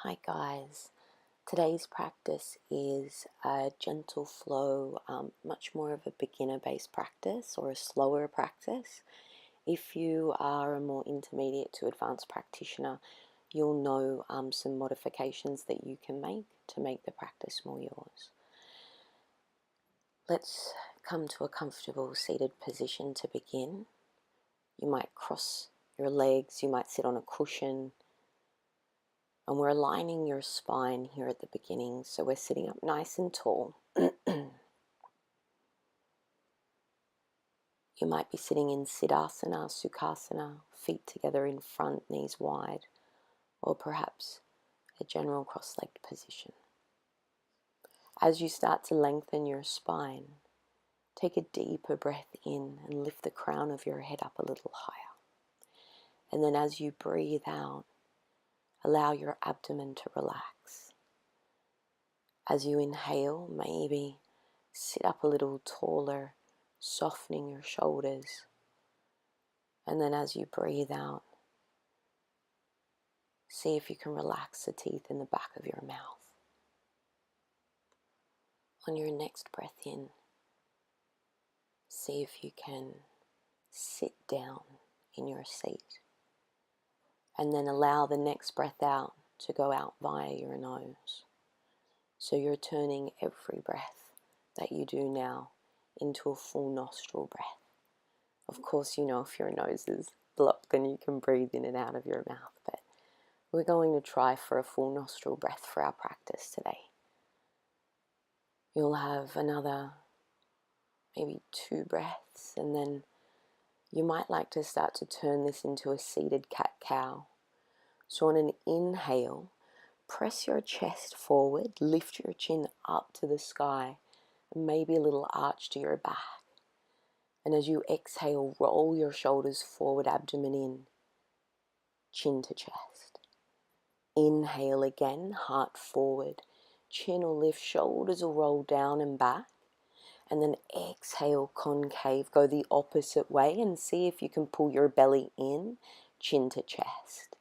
Hi guys, today's practice is a gentle flow, much more of a beginner based practice or a slower practice. If you are a more intermediate to advanced practitioner, you'll know some modifications that you can make to make the practice more yours. Let's come to a comfortable seated position to begin. You might cross your legs, you might sit on a cushion. And we're aligning your spine here at the beginning, so we're sitting up nice and tall. You might be sitting in Siddhasana, Sukhasana, feet together in front, knees wide, or perhaps a general cross-legged position. As you start to lengthen your spine, take a deeper breath in and lift the crown of your head up a little higher. And then as you breathe out, allow your abdomen to relax. As you inhale, maybe sit up a little taller, softening your shoulders. And then as you breathe out, see if you can relax the teeth in the back of your mouth. On your next breath in, see if you can sit down in your seat. And then allow the next breath out to go out via your nose. So you're turning every breath that you do now into a full nostril breath. Of course, you know if your nose is blocked, then you can breathe in and out of your mouth. But we're going to try for a full nostril breath for our practice today. You'll have another maybe 2 breaths, and then you might like to start to turn this into a seated cat-cow. So on an inhale, press your chest forward, lift your chin up to the sky, and maybe a little arch to your back. And as you exhale, roll your shoulders forward, abdomen in, chin to chest. Inhale again, heart forward, chin will lift, shoulders will roll down and back. And then exhale, concave, go the opposite way and see if you can pull your belly in, chin to chest.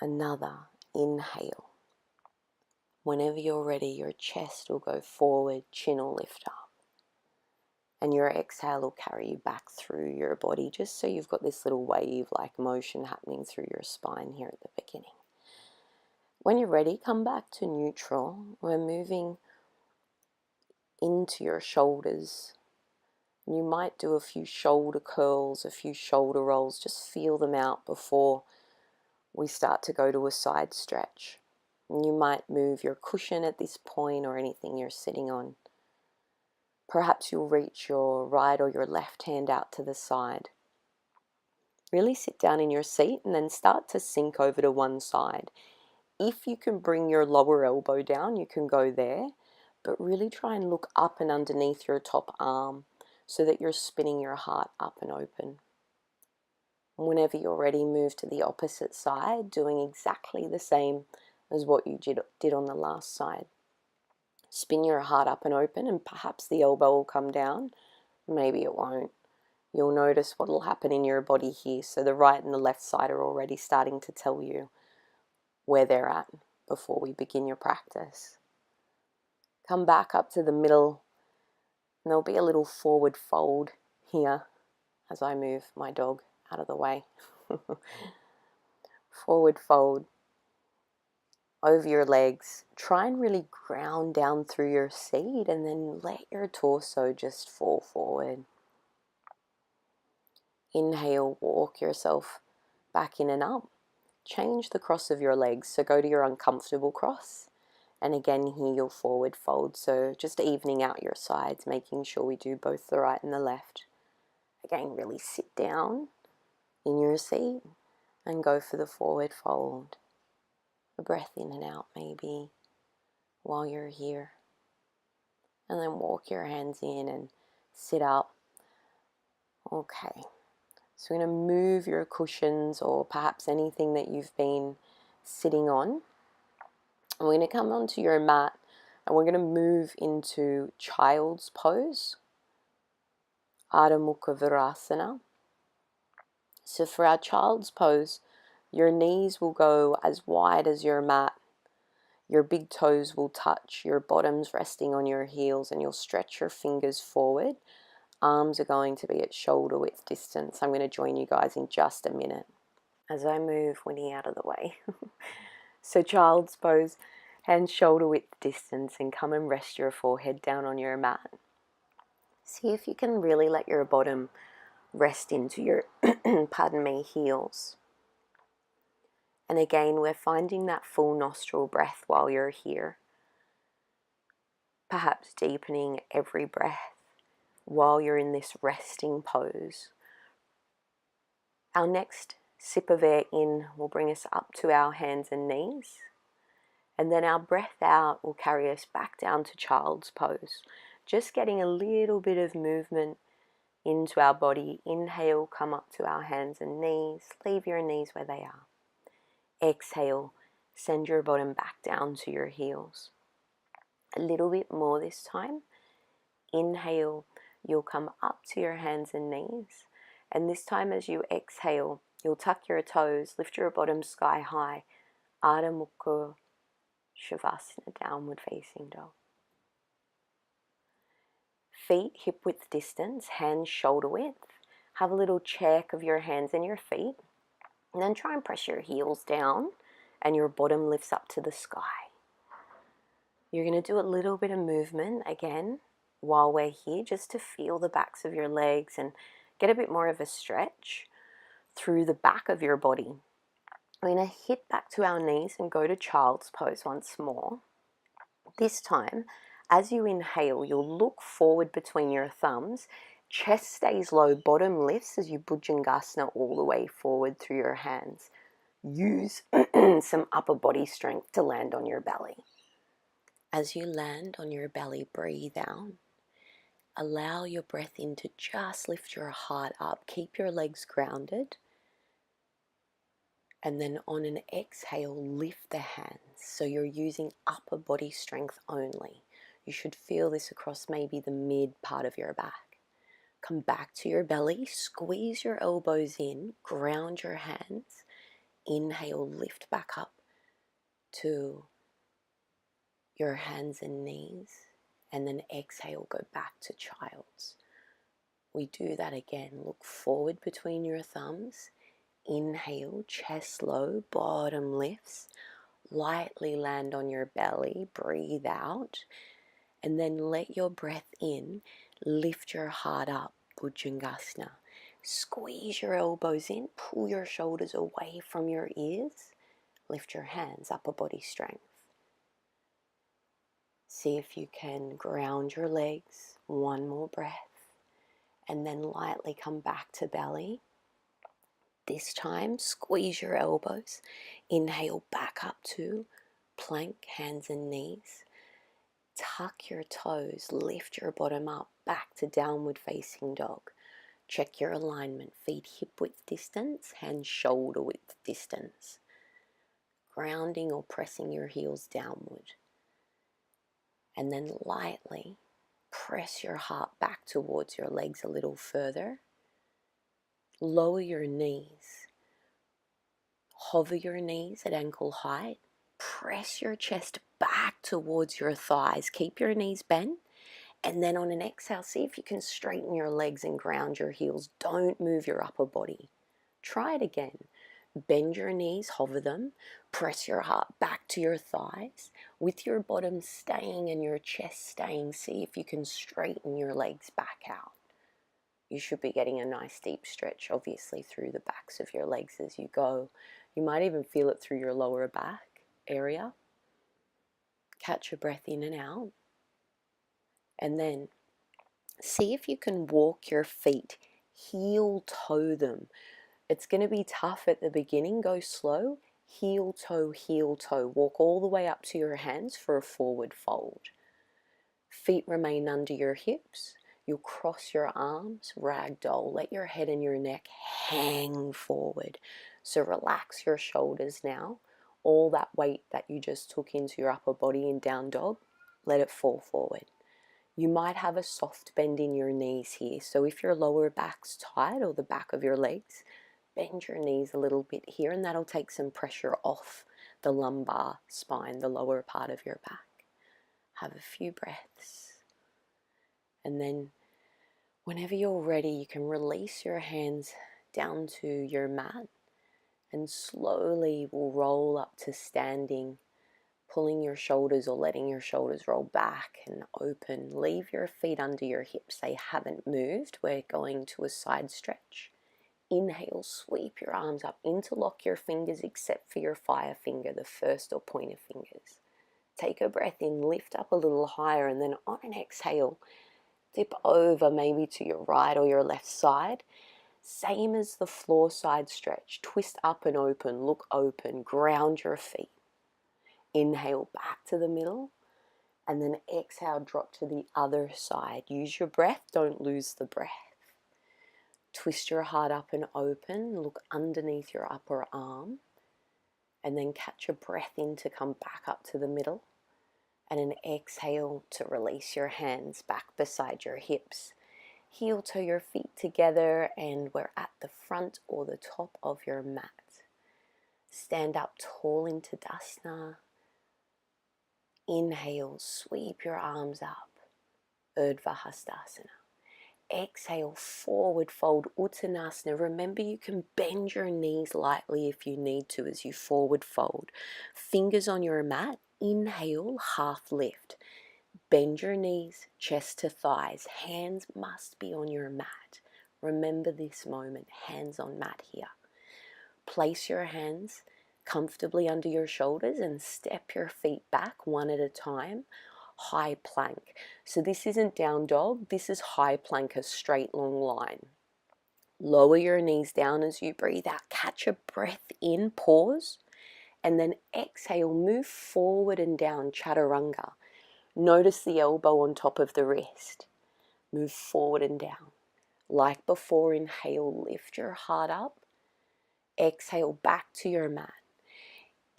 Another inhale. Whenever you're ready, your chest will go forward, chin will lift up. And your exhale will carry you back through your body, just so you've got this little wave-like motion happening through your spine here at the beginning. When you're ready, come back to neutral. We're moving into your shoulders. You might do a few shoulder curls, a few shoulder rolls, just feel them out before we start to go to a side stretch. And you might move your cushion at this point or anything you're sitting on. Perhaps you'll reach your right or your left hand out to the side. Really sit down in your seat and then start to sink over to one side. If you can bring your lower elbow down, you can go there, but really try and look up and underneath your top arm so that you're spinning your heart up and open. Whenever you're ready, move to the opposite side, doing exactly the same as what you did on the last side. Spin your heart up and open, and perhaps the elbow will come down. Maybe it won't. You'll notice what will happen in your body here. So the right and the left side are already starting to tell you where they're at before we begin your practice. Come back up to the middle, and there'll be a little forward fold here as I move my dog out of the way. Forward fold over your legs. Try and really ground down through your seat and then let your torso just fall forward. Inhale, walk yourself back in and up. Change the cross of your legs, so go to your uncomfortable cross. And again, here you'll forward fold, so just evening out your sides, making sure we do both the right and the left. Again, really sit down in your seat and go for the forward fold. A breath in and out maybe while you're here. And then walk your hands in and sit up. Okay. So we're going to move your cushions or perhaps anything that you've been sitting on. And we're going to come onto your mat and we're going to move into child's pose, Adho Mukha Virasana. So for our child's pose, Your knees will go as wide as your mat. Your big toes will touch, your bottom's resting on your heels, and you'll stretch your fingers forward. Arms are going to be at shoulder width distance. I'm going to join you guys in just a minute as I move Winnie out of the way. So child's pose, hands shoulder width distance, and come and rest your forehead down on your mat. See if you can really let your bottom rest into your, pardon me, heels. And again, we're finding that full nostril breath while you're here. Perhaps deepening every breath while you're in this resting pose. Our next sip of air in will bring us up to our hands and knees. And then our breath out will carry us back down to child's pose. Just getting a little bit of movement into our body. Inhale, come up to our hands and knees. Leave your knees where they are. Exhale, send your bottom back down to your heels. A little bit more this time. Inhale, you'll come up to your hands and knees. And this time as you exhale, you'll tuck your toes, lift your bottom sky high. Adho Mukha Shavasana, downward facing dog. Feet hip width distance, hands shoulder width. Have a little check of your hands and your feet. And then try and press your heels down and your bottom lifts up to the sky. You're going to do a little bit of movement again while we're here, just to feel the backs of your legs and get a bit more of a stretch through the back of your body. We're going to hit back to our knees and go to child's pose once more. This time, as you inhale, you'll look forward between your thumbs. Chest stays low, bottom lifts as you Bhujangasana all the way forward through your hands. Use some upper body strength to land on your belly. As you land on your belly, breathe out. Allow your breath in to just lift your heart up. Keep your legs grounded. And then on an exhale, lift the hands. So you're using upper body strength only. You should feel this across maybe the mid part of your back. Come back to your belly, squeeze your elbows in, ground your hands. Inhale, lift back up to your hands and knees. And then exhale, go back to child's. We do that again. Look forward between your thumbs. Inhale, chest low, bottom lifts. Lightly land on your belly, breathe out. And then let your breath in, lift your heart up, Bhujangasana. Squeeze your elbows in, pull your shoulders away from your ears. Lift your hands, upper body strength. See if you can ground your legs, one more breath. And then lightly come back to belly. This time, squeeze your elbows. Inhale back up to plank, hands and knees. Tuck your toes, lift your bottom up, back to downward facing dog. Check your alignment, feet hip width distance, hands shoulder width distance. Grounding or pressing your heels downward. And then lightly press your heart back towards your legs a little further. Lower your knees. Hover your knees at ankle height. Press your chest back towards your thighs. Keep your knees bent. And then on an exhale, see if you can straighten your legs and ground your heels. Don't move your upper body. Try it again. Bend your knees, hover them. Press your heart back to your thighs. With your bottom staying and your chest staying, see if you can straighten your legs back out. You should be getting a nice deep stretch, obviously, through the backs of your legs as you go. You might even feel it through your lower back area. Catch your breath in and out. And then see if you can walk your feet, heel toe them. It's going to be tough at the beginning. Go slow. Heel toe, heel toe. Walk all the way up to your hands for a forward fold. Feet remain under your hips. You'll cross your arms, ragdoll. Let your head and your neck hang forward. So relax your shoulders now. All that weight that you just took into your upper body in down dog, let it fall forward. You might have a soft bend in your knees here. So if your lower back's tight or the back of your legs, bend your knees a little bit here, and that'll take some pressure off the lumbar spine, the lower part of your back. Have a few breaths. And then whenever you're ready, you can release your hands down to your mat and slowly will roll up to standing, pulling your shoulders or letting your shoulders roll back and open. Leave your feet under your hips. They haven't moved. We're going to a side stretch. Inhale, sweep your arms up, interlock your fingers except for your fire finger, the first or pointer fingers. Take a breath in, lift up a little higher, and then on an exhale, dip over maybe to your right or your left side. Same as the floor side stretch. Twist up and open, look open, ground your feet. Inhale back to the middle, and then exhale, drop to the other side. Use your breath, don't lose the breath. Twist your heart up and open, look underneath your upper arm, and then catch a breath in to come back up to the middle, and an exhale to release your hands back beside your hips. Heel toe your feet together, and we're at the front or the top of your mat. Stand up tall into Tadasana. Inhale, sweep your arms up, Urdhva Hastasana. Exhale, forward fold, Uttanasana. Remember, you can bend your knees lightly if you need to as you forward fold. Fingers on your mat. Inhale, half lift. Bend your knees, chest to thighs. Hands must be on your mat. Remember this moment, hands on mat here. Place your hands comfortably under your shoulders and step your feet back one at a time. High plank. So this isn't down dog, this is high plank, a straight long line. Lower your knees down as you breathe out. Catch a breath in, pause, and then exhale, move forward and down, chaturanga. Notice the elbow on top of the wrist. Move forward and down. Like before, inhale, lift your heart up. Exhale, back to your mat.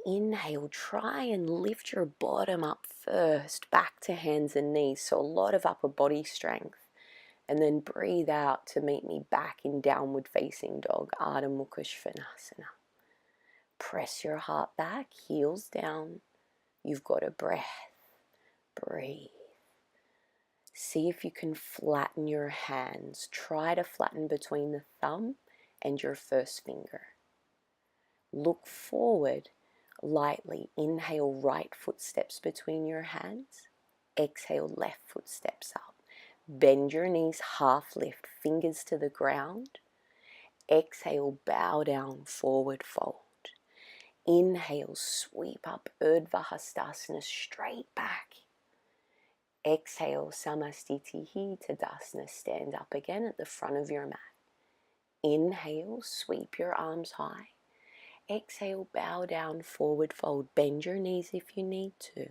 Inhale, try and lift your bottom up first, back to hands and knees, so a lot of upper body strength. And then breathe out to meet me back in downward facing dog, Ardha Mukha Svanasana. Press your heart back, heels down. You've got a breath. Breathe. See if you can flatten your hands. Try to flatten between the thumb and your first finger. Look forward. Lightly inhale, right foot steps between your hands. Exhale, left foot steps up. Bend your knees, half lift, fingers to the ground. Exhale, bow down, forward fold. Inhale, sweep up, Urdhva Hastasana, straight back. Exhale, Samastitihi Tadasana, stand up again at the front of your mat. Inhale, sweep your arms high. Exhale, bow down, forward fold. Bend your knees if you need to.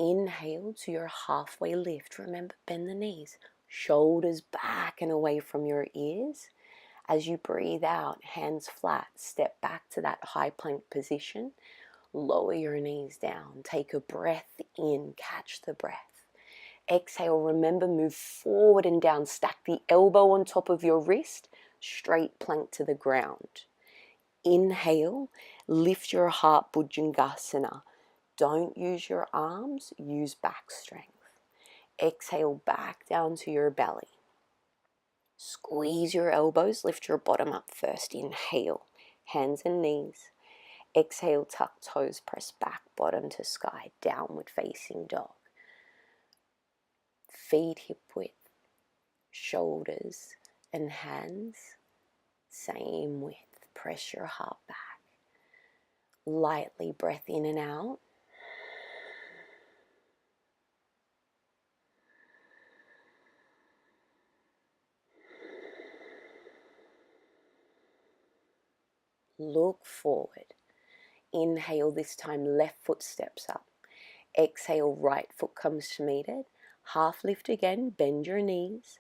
Inhale to your halfway lift. Remember, bend the knees. Shoulders back and away from your ears. As you breathe out, hands flat. Step back to that high plank position. Lower your knees down. Take a breath in. Catch the breath. Exhale, remember, move forward and down. Stack the elbow on top of your wrist. Straight plank to the ground. Inhale, lift your heart, Bhujangasana. Don't use your arms, use back strength. Exhale, back down to your belly. Squeeze your elbows, lift your bottom up first. Inhale, hands and knees. Exhale, tuck toes, press back, bottom to sky, downward facing dog. Feet hip width, shoulders and hands, same width. Press your heart back. Lightly breath in and out. Look forward. Inhale, this time left foot steps up. Exhale, right foot comes to meet it. Half lift again, bend your knees.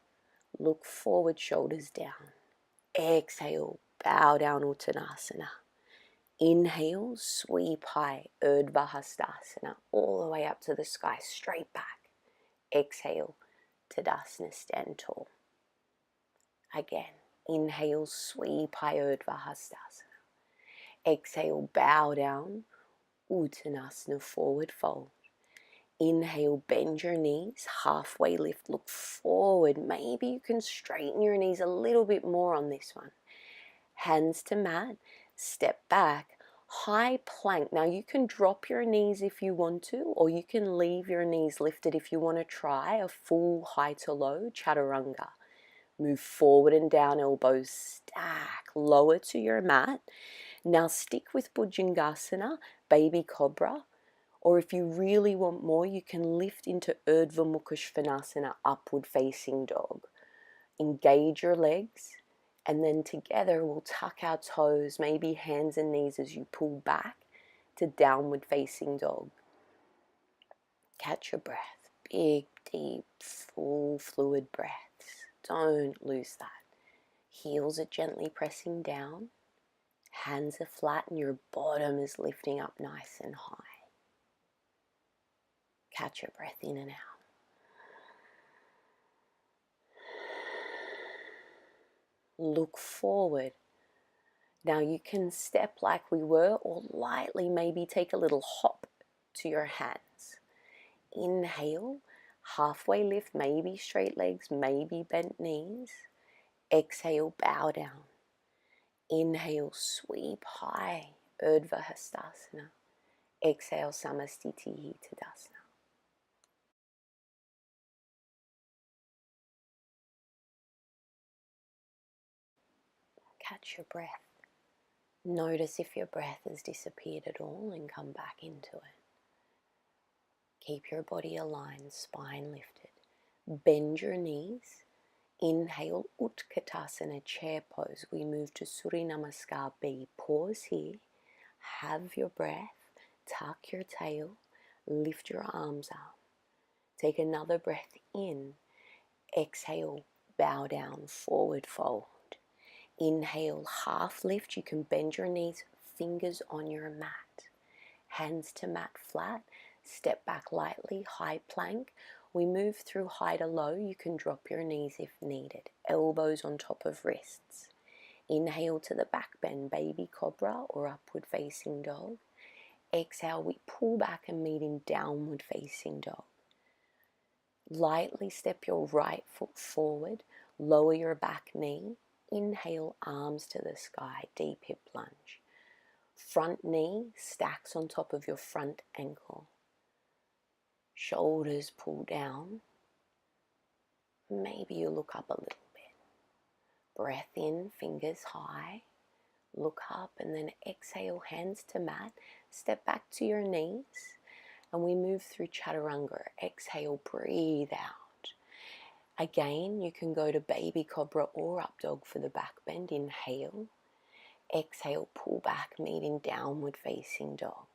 Look forward, shoulders down. Exhale, bow down, Uttanasana. Inhale, sweep high, Urdhva Hastasana, all the way up to the sky, straight back. Exhale, Tadasana, stand tall. Again, Inhale, sweep high, Urdhva Hastasana. Exhale, bow down, Uttanasana, forward fold. Inhale, bend your knees, halfway lift, look forward. Maybe you can straighten your knees a little bit more on this one. Hands to mat, step back, high plank. Now you can drop your knees if you want to, or you can leave your knees lifted if you want to try a full high to low chaturanga. Move forward and down, elbows stack, lower to your mat. Now stick with Bhujangasana, baby cobra, or if you really want more, you can lift into Urdhva Mukha Svanasana, upward facing dog. Engage your legs, and then together we'll tuck our toes, maybe hands and knees as you pull back to downward facing dog. Catch your breath, big, deep, full fluid breaths. Don't lose that. Heels are gently pressing down, hands are flat and your bottom is lifting up nice and high. Catch your breath in and out. Look forward. Now you can step like we were, or lightly maybe take a little hop to your hands. Inhale, halfway lift, maybe straight legs, maybe bent knees. Exhale, bow down. Inhale, sweep high, Urdhva Hastasana. Exhale, Samastiti Tadasana. Catch your breath. Notice if your breath has disappeared at all and come back into it. Keep your body aligned, spine lifted. Bend your knees. Inhale, Utkatasana, chair pose. We move to Surya Namaskar B. Pause here. Have your breath. Tuck your tail. Lift your arms up. Take another breath in. Exhale, bow down, forward fold. Inhale, half lift. You can bend your knees, fingers on your mat. Hands to mat flat. Step back lightly, high plank. We move through high to low. You can drop your knees if needed. Elbows on top of wrists. Inhale to the back bend, baby cobra or upward facing dog. Exhale, we pull back and meet in downward facing dog. Lightly step your right foot forward. Lower your back knee. Inhale, arms to the sky, deep hip plunge. Front knee stacks on top of your front ankle. Shoulders pull down. Maybe you look up a little bit. Breath in, fingers high. Look up and then exhale, hands to mat. Step back to your knees and we move through chaturanga. Exhale, breathe out. Again, you can go to baby cobra or up dog for the back bend. Inhale. Exhale, pull back, meeting downward facing dog.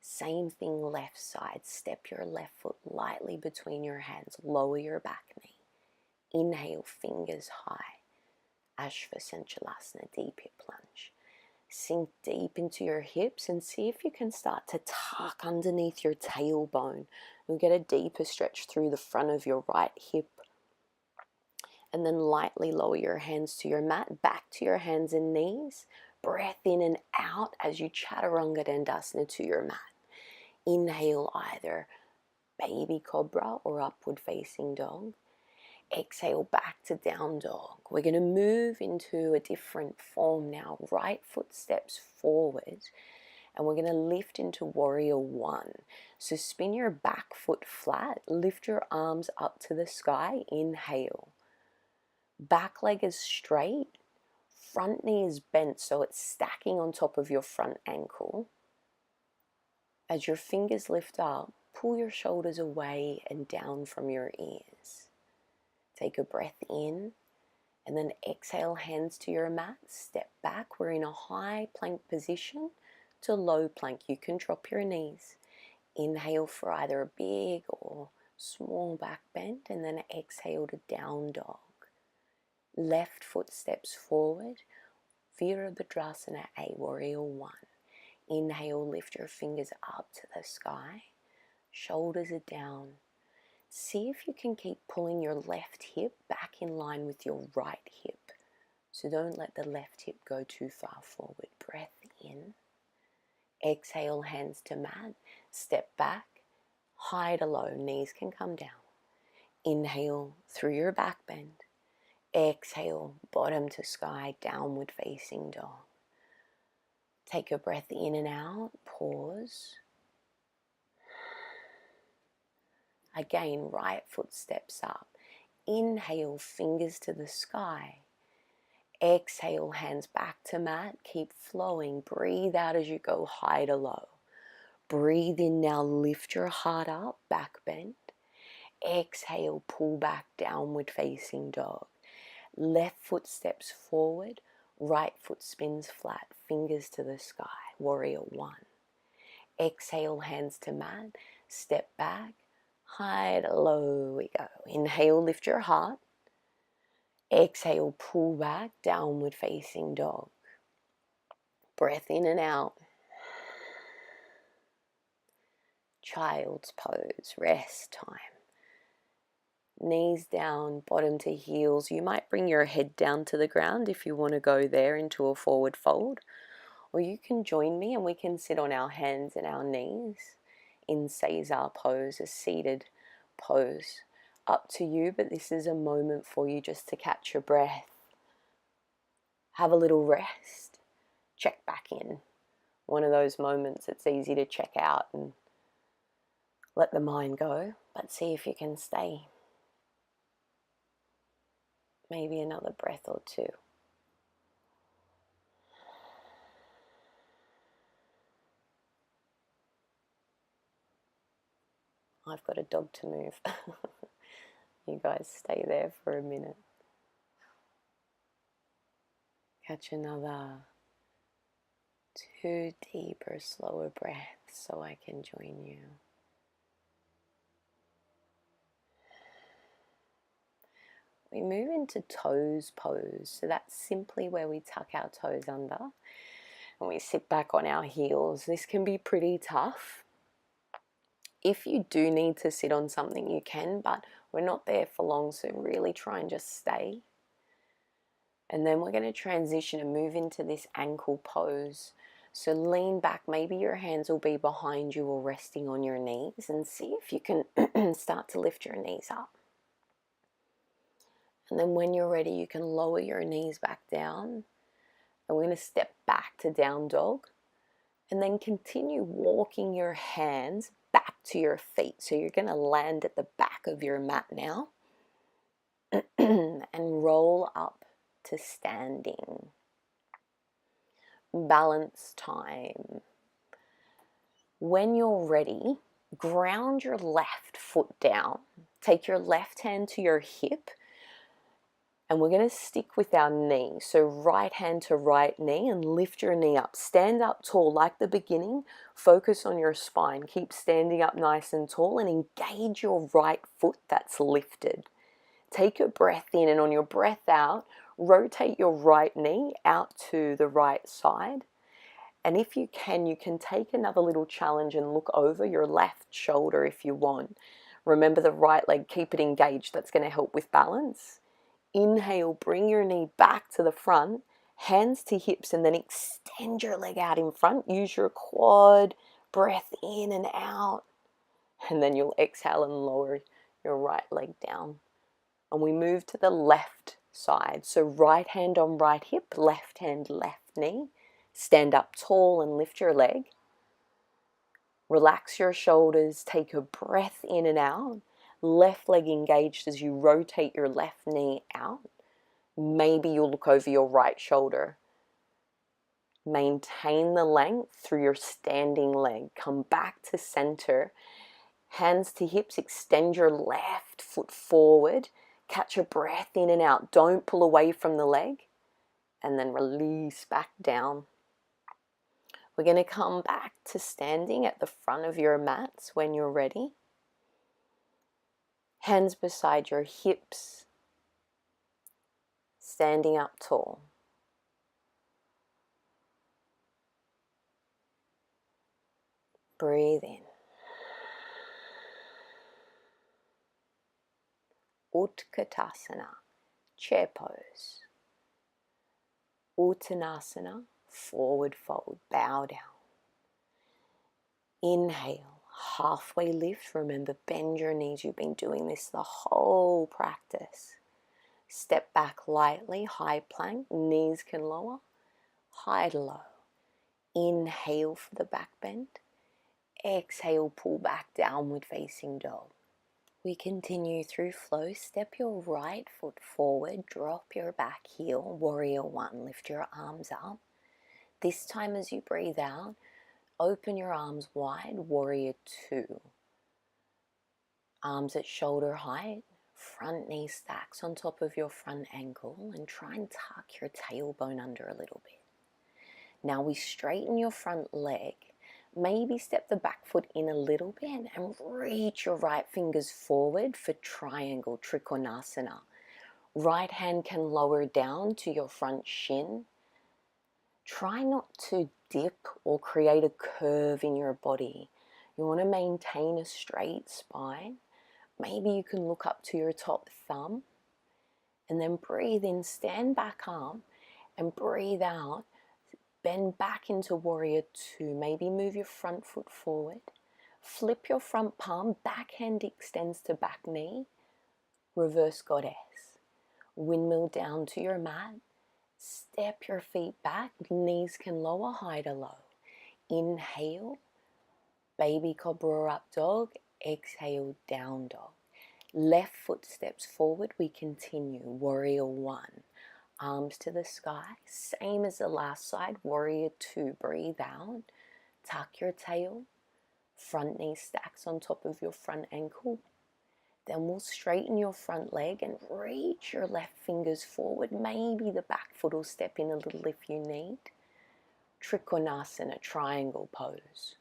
Same thing left side. Step your left foot lightly between your hands. Lower your back knee. Inhale, fingers high. Ashvasanchalasana, deep hip plunge. Sink deep into your hips and see if you can start to tuck underneath your tailbone. You'll get a deeper stretch through the front of your right hip. And then lightly lower your hands to your mat, back to your hands and knees. Breath in and out as you chaturanga dandasana to your mat. Inhale either baby cobra or upward facing dog. Exhale back to down dog. We're going to move into a different form now. Right foot steps forward and we're going to lift into warrior one. So spin your back foot flat, lift your arms up to the sky, inhale. Back leg is straight, front knee is bent so it's stacking on top of your front ankle. As your fingers lift up, pull your shoulders away and down from your ears. Take a breath in and then exhale, hands to your mat, step back. We're in a high plank position to low plank. You can drop your knees. Inhale for either a big or small back bend and then exhale to down dog. Left foot steps forward, Virabhadrasana, a warrior one. Inhale, lift your fingers up to the sky, shoulders are down. See if you can keep pulling your left hip back in line with your right hip. So don't let the left hip go too far forward. Breath in. Exhale, hands to mat. Step back. High to low. Knees can come down. Inhale through your back bend. Exhale, bottom to sky, downward facing dog. Take a breath in and out. Pause. Again, right foot steps up. Inhale, fingers to the sky. Exhale, hands back to mat. Keep flowing. Breathe out as you go high to low. Breathe in now, lift your heart up, back bend. Exhale, pull back, downward facing dog. Left foot steps forward, right foot spins flat, fingers to the sky, warrior one. Exhale, hands to mat, step back, high to low we go. Inhale, lift your heart. Exhale, pull back, downward facing dog. Breath in and out. Child's pose, rest time. Knees down, bottom to heels. You might bring your head down to the ground if you want to go there into a forward fold. Or you can join me and we can sit on our hands and our knees in Caesar pose, a seated pose. Up to you, but this is a moment for you just to catch your breath. Have a little rest. Check back in. One of those moments it's easy to check out and let the mind go, but see if you can stay. Maybe another breath or two. I've got a dog to move. You guys stay there for a minute. Catch another 2 deeper, slower breaths so I can join you. We move into toes pose. So that's simply where we tuck our toes under and we sit back on our heels. This can be pretty tough. If you do need to sit on something, you can, but we're not there for long, so really try and just stay. And then we're going to transition and move into this ankle pose. So lean back, maybe your hands will be behind you or resting on your knees, and see if you can start to lift your knees up. And then when you're ready, you can lower your knees back down. And we're going to step back to down dog. And then continue walking your hands back to your feet. So you're going to land at the back of your mat now. And roll up to standing. Balance time. When you're ready, ground your left foot down. Take your left hand to your hip. And we're going to stick with our knee. So right hand to right knee and lift your knee up. Stand up tall like the beginning. Focus on your spine. Keep standing up nice and tall and engage your right foot that's lifted. Take a breath in and on your breath out, rotate your right knee out to the right side. And if you can take another little challenge and look over your left shoulder if you want. Remember the right leg, keep it engaged. That's going to help with balance. Inhale, bring your knee back to the front, hands to hips, and then extend your leg out in front. Use your quad, breath in and out. And then you'll exhale and lower your right leg down. And we move to the left side. So right hand on right hip, left hand, left knee. Stand up tall and lift your leg. Relax your shoulders, take a breath in and out. Left leg engaged as you rotate your left knee out. Maybe you'll look over your right shoulder. Maintain the length through your standing leg. Come back to center. Hands to hips, extend your left foot forward. Catch a breath in and out. Don't pull away from the leg. And then release back down. We're going to come back to standing at the front of your mats when you're ready. Hands beside your hips, standing up tall. Breathe in. Utkatasana, chair pose. Uttanasana, forward fold, bow down. Inhale, halfway lift. Remember, bend your knees. You've been doing this the whole practice. Step back lightly, high plank, knees can lower, high to low. Inhale for the back bend. Exhale, pull back, downward facing dog. We continue through flow. Step your right foot forward, drop your back heel, warrior one, lift your arms up. This time as you breathe out, open your arms wide, warrior two. Arms at shoulder height, front knee stacks on top of your front ankle, and try and tuck your tailbone under a little bit. Now we straighten your front leg. Maybe step the back foot in a little bit and reach your right fingers forward for triangle, trikonasana. Right hand can lower down to your front shin. Try not to dip or create a curve in your body. You want to maintain a straight spine. Maybe you can look up to your top thumb and then breathe in, stand back up and breathe out. Bend back into warrior two. Maybe move your front foot forward. Flip your front palm. Back hand extends to back knee. Reverse goddess. Windmill down to your mat. Step your feet back. Knees can lower, high to low. Inhale. Baby cobra up dog. Exhale, down dog. Left foot steps forward. We continue. Warrior one. Arms to the sky, same as the last side, warrior two, breathe out, tuck your tail, front knee stacks on top of your front ankle, then we'll straighten your front leg and reach your left fingers forward, maybe the back foot will step in a little if you need. Trikonasana, triangle pose.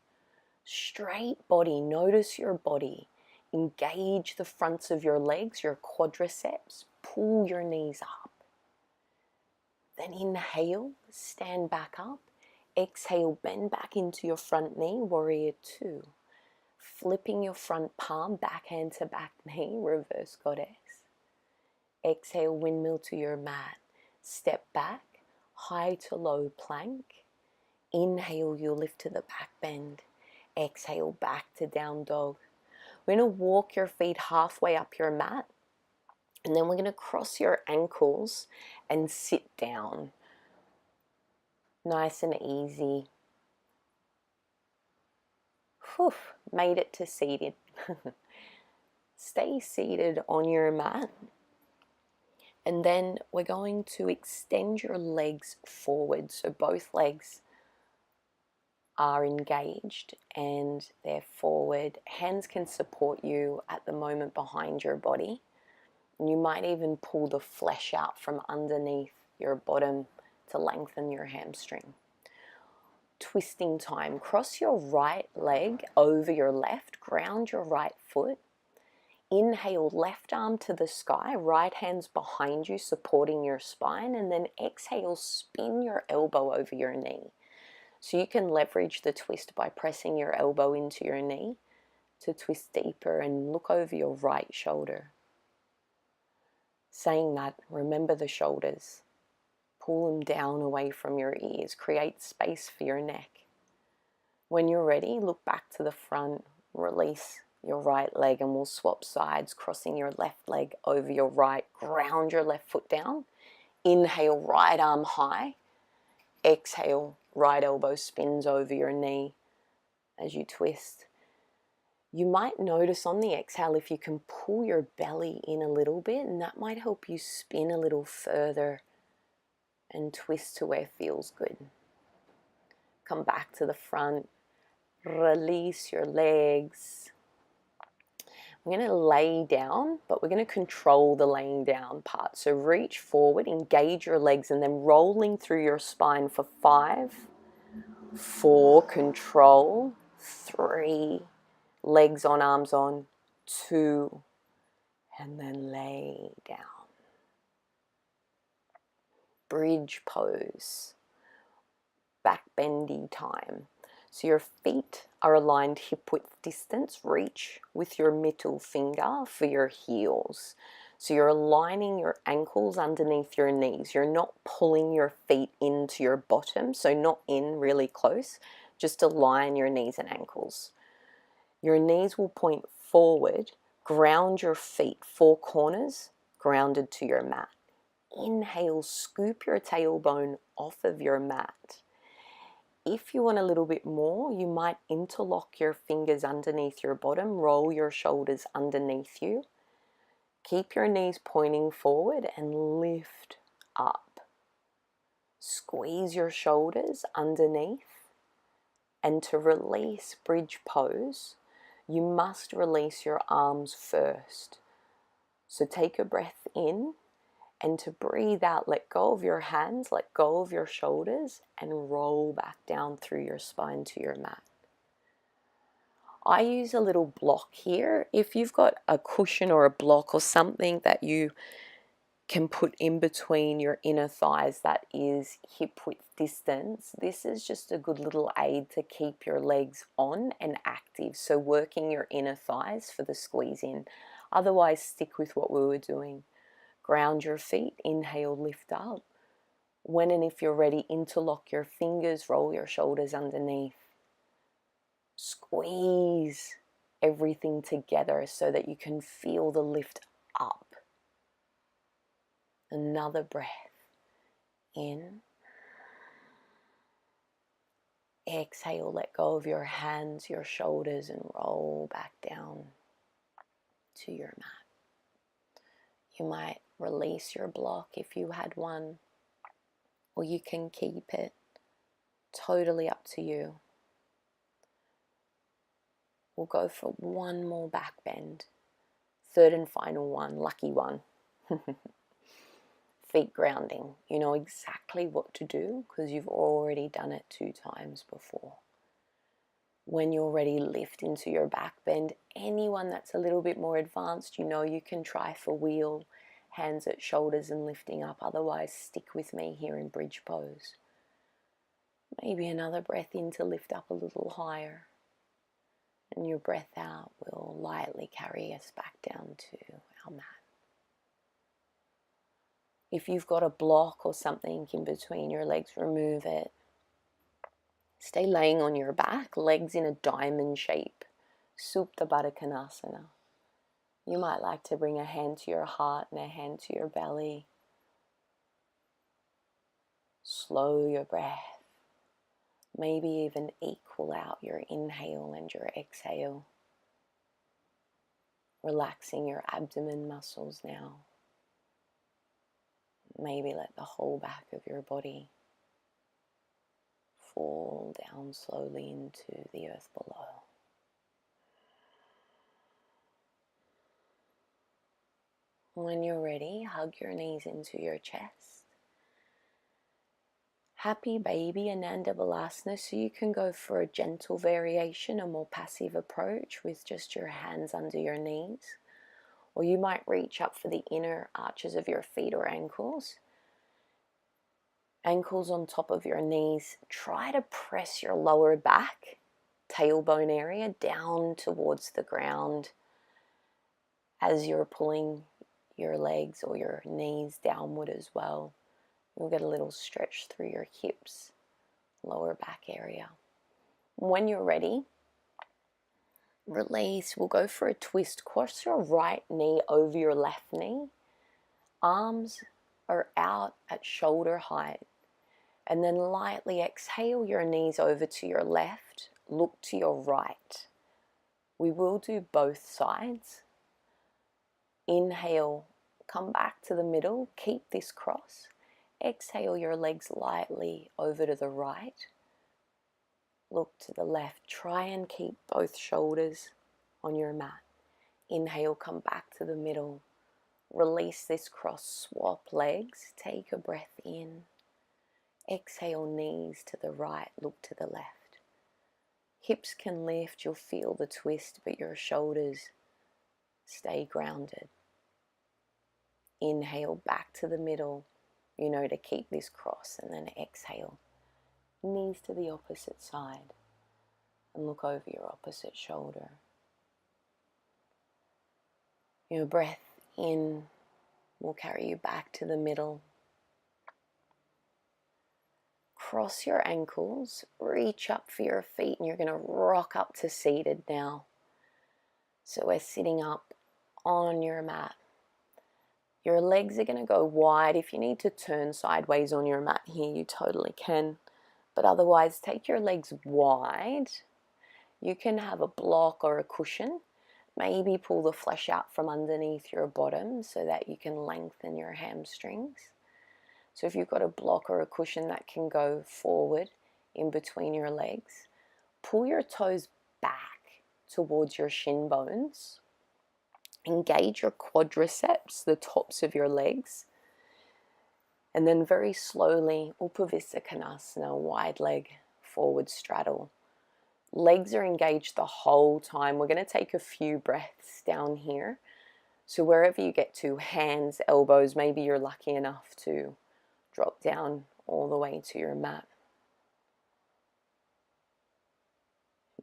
Straight body, notice your body, engage the fronts of your legs, your quadriceps, pull your knees up. Then inhale, stand back up. Exhale, bend back into your front knee, warrior two. Flipping your front palm, backhand to back knee, reverse goddess. Exhale, windmill to your mat. Step back, high to low plank. Inhale, you'll lift to the back bend. Exhale, back to down dog. We're going to walk your feet halfway up your mat. And then we're going to cross your ankles and sit down. Nice and easy. Whew, made it to seated. Stay seated on your mat. And then we're going to extend your legs forward. So both legs are engaged and they're forward. Hands can support you at the moment behind your body. You might even pull the flesh out from underneath your bottom to lengthen your hamstring. Twisting time. Cross your right leg over your left. Ground your right foot. Inhale, left arm to the sky. Right hand's behind you, supporting your spine. And then exhale, spin your elbow over your knee. So you can leverage the twist by pressing your elbow into your knee to twist deeper and look over your right shoulder. Saying that, remember the shoulders. Pull them down away from your ears. Create space for your neck. When you're ready, look back to the front. Release your right leg and we'll swap sides, crossing your left leg over your right. Ground your left foot down. Inhale, right arm high. Exhale, right elbow spins over your knee as you twist. You might notice on the exhale if you can pull your belly in a little bit, and that might help you spin a little further and twist to where it feels good. Come back to the front. Release your legs. We're going to lay down, but we're going to control the laying down part. So reach forward, engage your legs, and then rolling through your spine for 5, 4, control, 3, legs on, arms on, 2, and then lay down. Bridge pose. Back bendy time. So your feet are aligned hip width distance. Reach with your middle finger for your heels. So you're aligning your ankles underneath your knees. You're not pulling your feet into your bottom, so not in really close. Just align your knees and ankles. Your knees will point forward. Ground your feet, 4 corners, grounded to your mat. Inhale, scoop your tailbone off of your mat. If you want a little bit more, you might interlock your fingers underneath your bottom, roll your shoulders underneath you. Keep your knees pointing forward and lift up. Squeeze your shoulders underneath. And to release bridge pose, you must release your arms first. So take a breath in, and to breathe out, let go of your hands, let go of your shoulders, and roll back down through your spine to your mat. I use a little block here. If you've got a cushion or a block or something that you can put in between your inner thighs that is hip width distance, this is just a good little aid to keep your legs on and active. So working your inner thighs for the squeeze in. Otherwise, stick with what we were doing. Ground your feet, inhale, lift up. When and if you're ready, interlock your fingers, roll your shoulders underneath. Squeeze everything together so that you can feel the lift up. Another breath in. Exhale, let go of your hands, your shoulders, and roll back down to your mat. You might release your block if you had one, or you can keep it. Totally up to you. We'll go for one more back bend. Third and final one, lucky one. Feet grounding. You know exactly what to do because you've already done it 2 times before. When you're ready, lift into your back bend. Anyone that's a little bit more advanced, you know you can try for wheel, hands at shoulders and lifting up. Otherwise, stick with me here in bridge pose. Maybe another breath in to lift up a little higher. And your breath out will lightly carry us back down to our mat. If you've got a block or something in between your legs, remove it. Stay laying on your back, legs in a diamond shape. Supta Baddha Konasana. You might like to bring a hand to your heart and a hand to your belly. Slow your breath. Maybe even equal out your inhale and your exhale. Relaxing your abdomen muscles now. Maybe let the whole back of your body fall down slowly into the earth below. When you're ready, hug your knees into your chest. Happy baby Ananda Balasana, so you can go for a gentle variation, a more passive approach with just your hands under your knees. Or you might reach up for the inner arches of your feet or ankles. Ankles on top of your knees. Try to press your lower back, tailbone area down towards the ground as you're pulling your legs or your knees downward as well. You'll get a little stretch through your hips, lower back area. When you're ready, release. We'll go for a twist. Cross your right knee over your left knee. Arms are out at shoulder height. And then lightly exhale your knees over to your left. Look to your right. We will do both sides. Inhale, come back to the middle. Keep this cross. Exhale your legs lightly over to the right. Look to the left. Try and keep both shoulders on your mat. Inhale, come back to the middle. Release this cross, swap legs. Take a breath in. Exhale, knees to the right, look to the left. Hips can lift, you'll feel the twist, but your shoulders stay grounded. Inhale, back to the middle, you know, to keep this cross, and then exhale. Knees to the opposite side, and look over your opposite shoulder. Your breath in, We'll carry you back to the middle. Cross your ankles, reach up for your feet, and you're going to rock up to seated now. So we're sitting up on your mat. Your legs are going to go wide. If you need to turn sideways on your mat here, you totally can. But otherwise, take your legs wide. You can have a block or a cushion. Maybe pull the flesh out from underneath your bottom so that you can lengthen your hamstrings. So if you've got a block or a cushion that can go forward in between your legs, pull your toes back towards your shin bones. Engage your quadriceps, the tops of your legs. And then very slowly, Upavissa Konasana, wide leg forward straddle. Legs are engaged the whole time. We're going to take a few breaths down here. So wherever you get to, hands, elbows, maybe you're lucky enough to drop down all the way to your mat.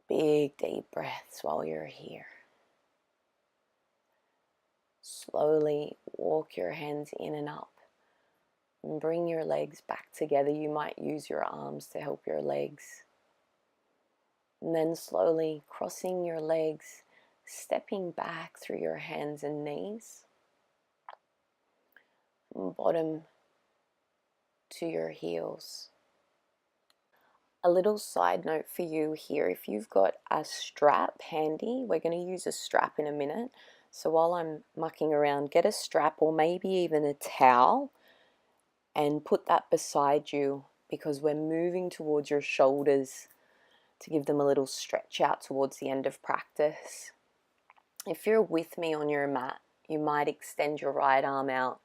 Big deep breaths while you're here. Slowly walk your hands in and up and bring your legs back together. You might use your arms to help your legs. And then slowly crossing your legs, stepping back through your hands and knees. From bottom to your heels. A little side note for you here, if you've got a strap handy, we're going to use a strap in a minute. So while I'm mucking around, get a strap or maybe even a towel and put that beside you, because we're moving towards your shoulders to give them a little stretch out towards the end of practice. If you're with me on your mat, you might extend your right arm out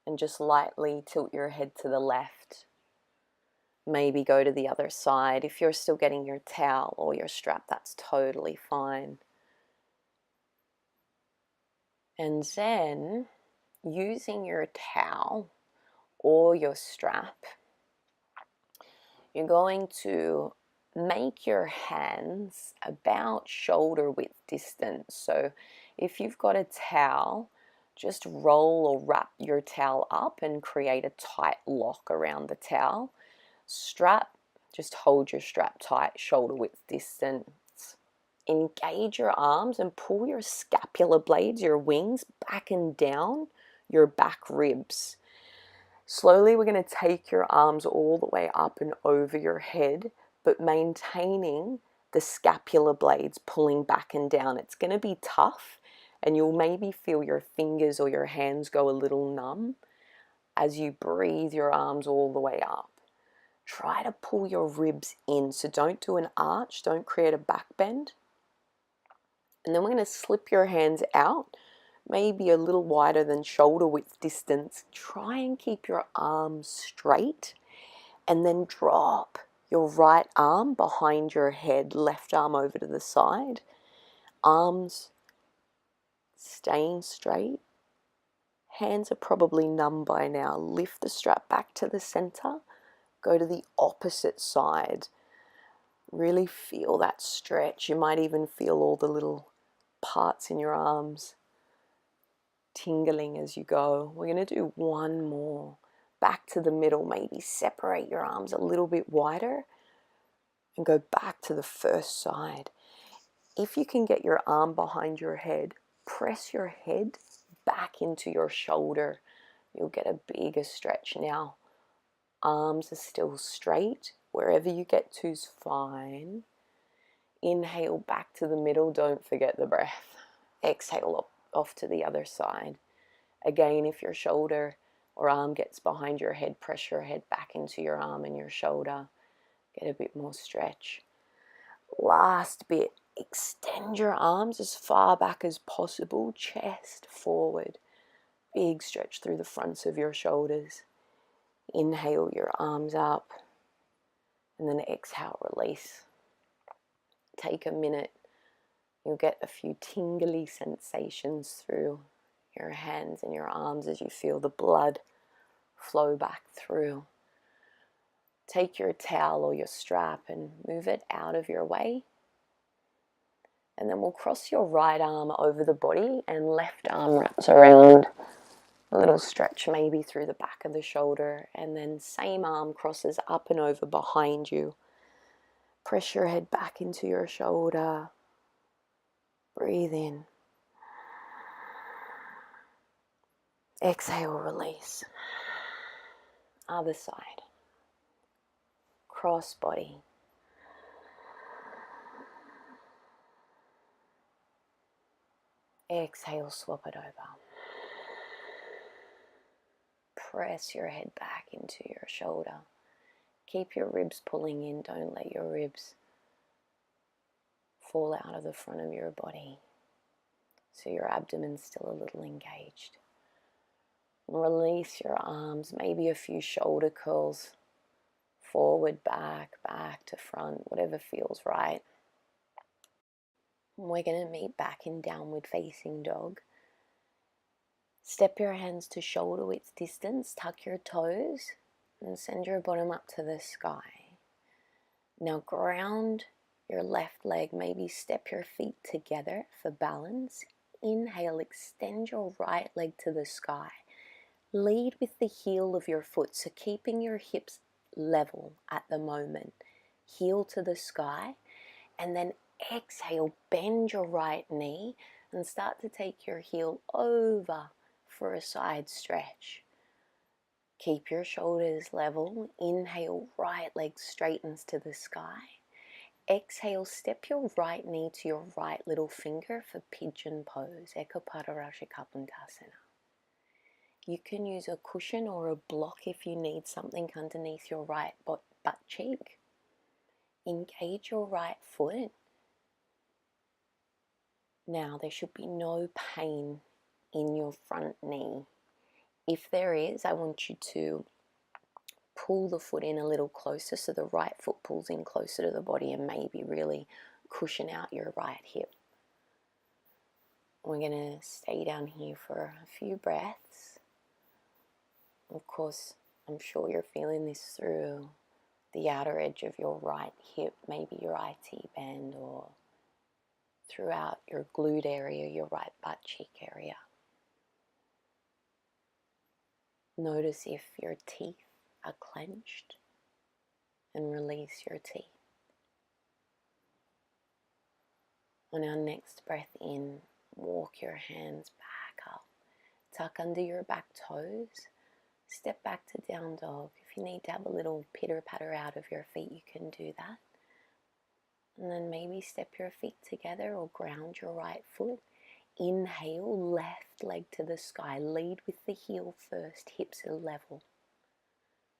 and just lightly tilt your head to the left. Maybe go to the other side. If you're still getting your towel or your strap, that's totally fine. And then, using your towel or your strap, you're going to make your hands about shoulder width distance. So if you've got a towel, just roll or wrap your towel up and create a tight lock around the towel. Strap, just hold your strap tight, shoulder width distance. Engage your arms and pull your scapular blades, your wings, back and down your back ribs. Slowly we're going to take your arms all the way up and over your head, but maintaining the scapular blades pulling back and down. It's going to be tough, and you'll maybe feel your fingers or your hands go a little numb as you breathe your arms all the way up. Try to pull your ribs in, so don't do an arch, don't create a back bend. And then we're going to slip your hands out, maybe a little wider than shoulder width distance. Try and keep your arms straight, and then drop your right arm behind your head, left arm over to the side. Arms staying straight. Hands are probably numb by now. Lift the strap back to the center. Go to the opposite side. Really feel that stretch. You might even feel all the little parts in your arms tingling as you go. We're going to do one more. Back to the middle. Maybe separate your arms a little bit wider and go back to the first side. If you can get your arm behind your head, press your head back into your shoulder. You'll get a bigger stretch now. Arms are still straight. Wherever you get to's fine. Inhale back to the middle. Don't forget the breath. Exhale off to the other side. Again, if your shoulder or arm gets behind your head, press your head back into your arm and your shoulder. Get a bit more stretch. Last bit. Extend your arms as far back as possible. Chest forward. Big stretch through the fronts of your shoulders. Inhale your arms up. And then exhale, release. Take a minute. You'll get a few tingly sensations through your hands and your arms as you feel the blood flow back through. Take your towel or your strap and move it out of your way. And then we'll cross your right arm over the body and left arm wraps around A little stretch maybe through the back of the shoulder, and then same arm crosses up and over behind you. Press your head back into your shoulder. Breathe in. Exhale, release. Other side. Cross body. Exhale, swap it over. Press your head back into your shoulder. Keep your ribs pulling in. Don't let your ribs fall out of the front of your body. So your abdomen's still a little engaged. Release your arms, maybe a few shoulder curls. Forward, back, back to front, whatever feels right. We're going to meet back in downward facing dog. Step your hands to shoulder width distance, tuck your toes, and send your bottom up to the sky. Now ground your left leg, maybe step your feet together for balance. Inhale, extend your right leg to the sky. Lead with the heel of your foot, so keeping your hips level at the moment. Heel to the sky, and then exhale, bend your right knee and start to take your heel over for a side stretch. Keep your shoulders level. Inhale, right leg straightens to the sky. Exhale, step your right knee to your right little finger for pigeon pose, Ekapatarashikapuntasana. You can use a cushion or a block if you need something underneath your right butt cheek. Engage your right foot. Now there should be no pain in your front knee. If there is, I want you to pull the foot in a little closer so the right foot pulls in closer to the body and maybe really cushion out your right hip. We're going to stay down here for a few breaths. Of course, I'm sure you're feeling this through the outer edge of your right hip, maybe your IT band, or throughout your glute area, your right butt cheek area. Notice if your teeth are clenched and release your teeth. On our next breath in, walk your hands back up. Tuck under your back toes. Step back to down dog. If you need to have a little pitter-patter out of your feet, you can do that. And then maybe step your feet together or ground your right foot. Inhale, left leg to the sky. Lead with the heel first, hips are level.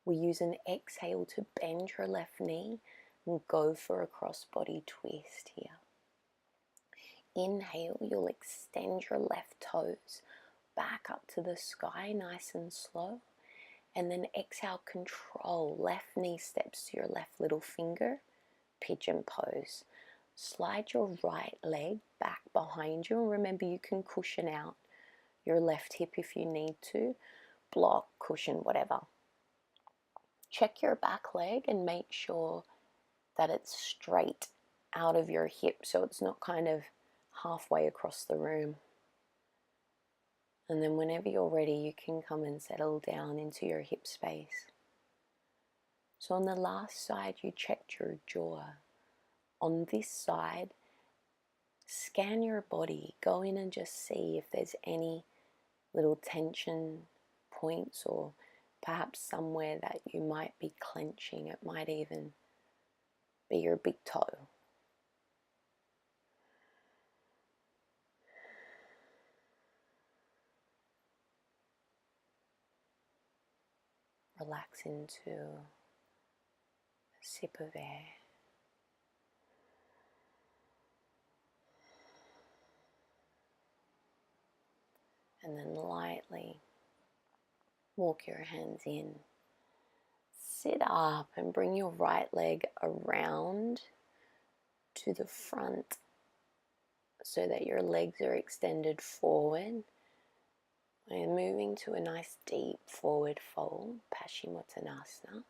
We use an exhale to bend your left knee and go for a cross-body twist here. Inhale, you'll extend your left toes back up to the sky, nice and slow. And then exhale, control. Left knee steps to your left little finger, pigeon pose. Slide your right leg back behind you. And remember, you can cushion out your left hip if you need to. Block, cushion, whatever. Check your back leg and make sure that it's straight out of your hip so it's not kind of halfway across the room. And then whenever you're ready, you can come and settle down into your hip space. So on the last side, you checked your jaw. On this side, scan your body. Go in and just see if there's any little tension points or perhaps somewhere that you might be clenching. It might even be your big toe. Relax into a sip of air. And then lightly walk your hands in. Sit up and bring your right leg around to the front so that your legs are extended forward. And moving to a nice deep forward fold, Paschimottanasana.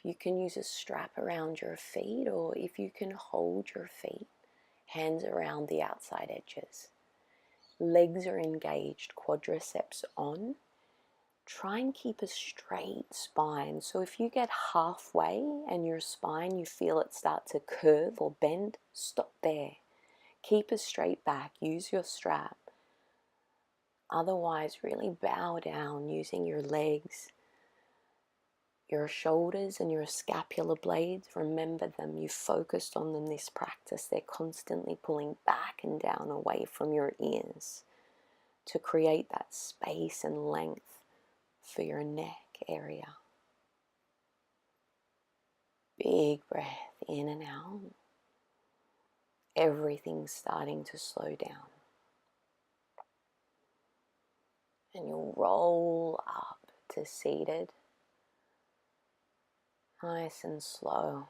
You can use a strap around your feet, or if you can hold your feet, hands around the outside edges. Legs are engaged, quadriceps on. try and keep a straight spine. So if you get halfway and your spine, you feel it start to curve or bend, stop there. Keep a straight back, use your strap. Otherwise, really bow down using your legs, your shoulders and your scapular blades. Remember them, you focused on them this practice. They're constantly pulling back and down away from your ears to create that space and length for your neck area. Big breath in and out. Everything's starting to slow down. And you'll roll up to seated. Nice and slow.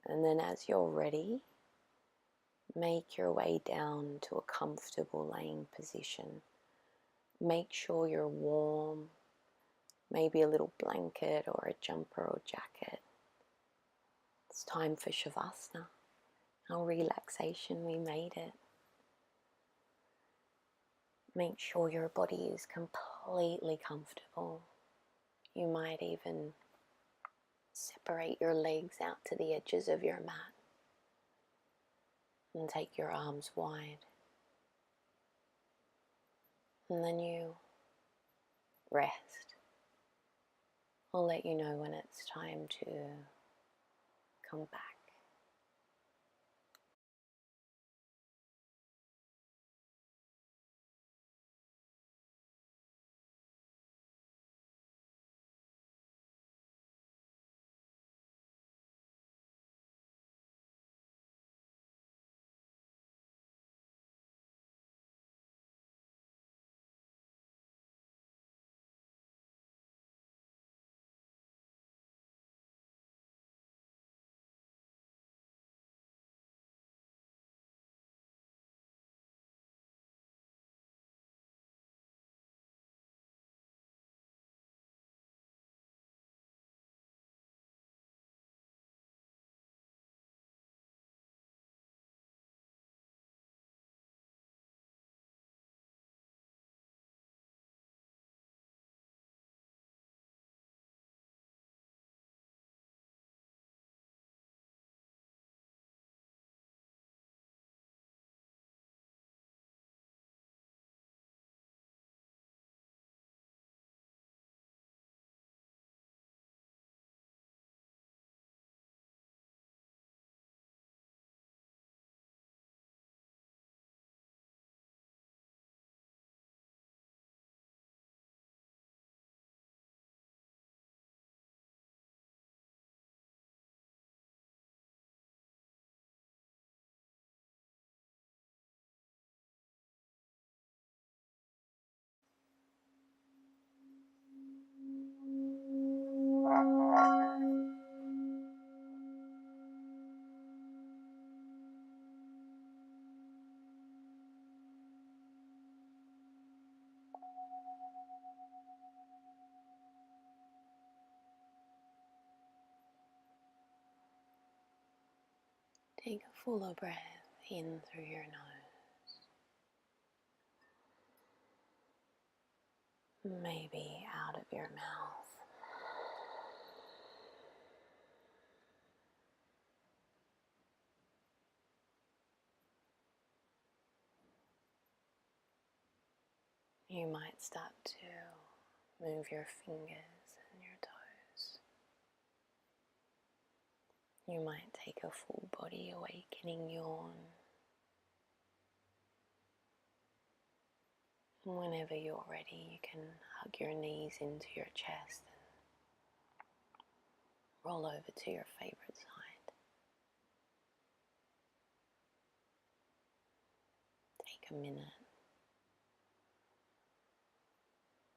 And then as you're ready, make your way down to a comfortable laying position. Make sure you're warm, maybe a little blanket or a jumper or jacket. It's time for Shavasana. Our relaxation, we made it. Make sure your body is completely comfortable. You might even separate your legs out to the edges of your mat and take your arms wide. And then you rest. I'll let you know when it's time to come back. Take a fuller breath in through your nose, maybe out of your mouth. You might start to move your fingers and your toes. You might take a full body awakening yawn. Whenever you're ready, you can hug your knees into your chest and roll over to your favorite side. Take a minute.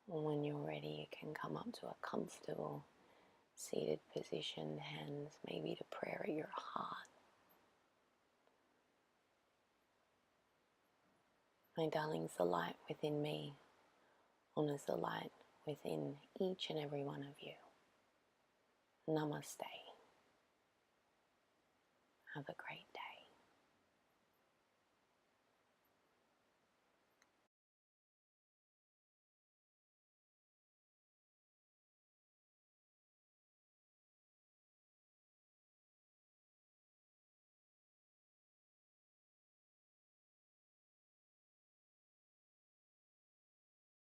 When you're ready, you can come up to a comfortable seated position, hands maybe to prayer at your heart. My darlings, the light within me honors the light within each and every one of you. Namaste. Have a great day.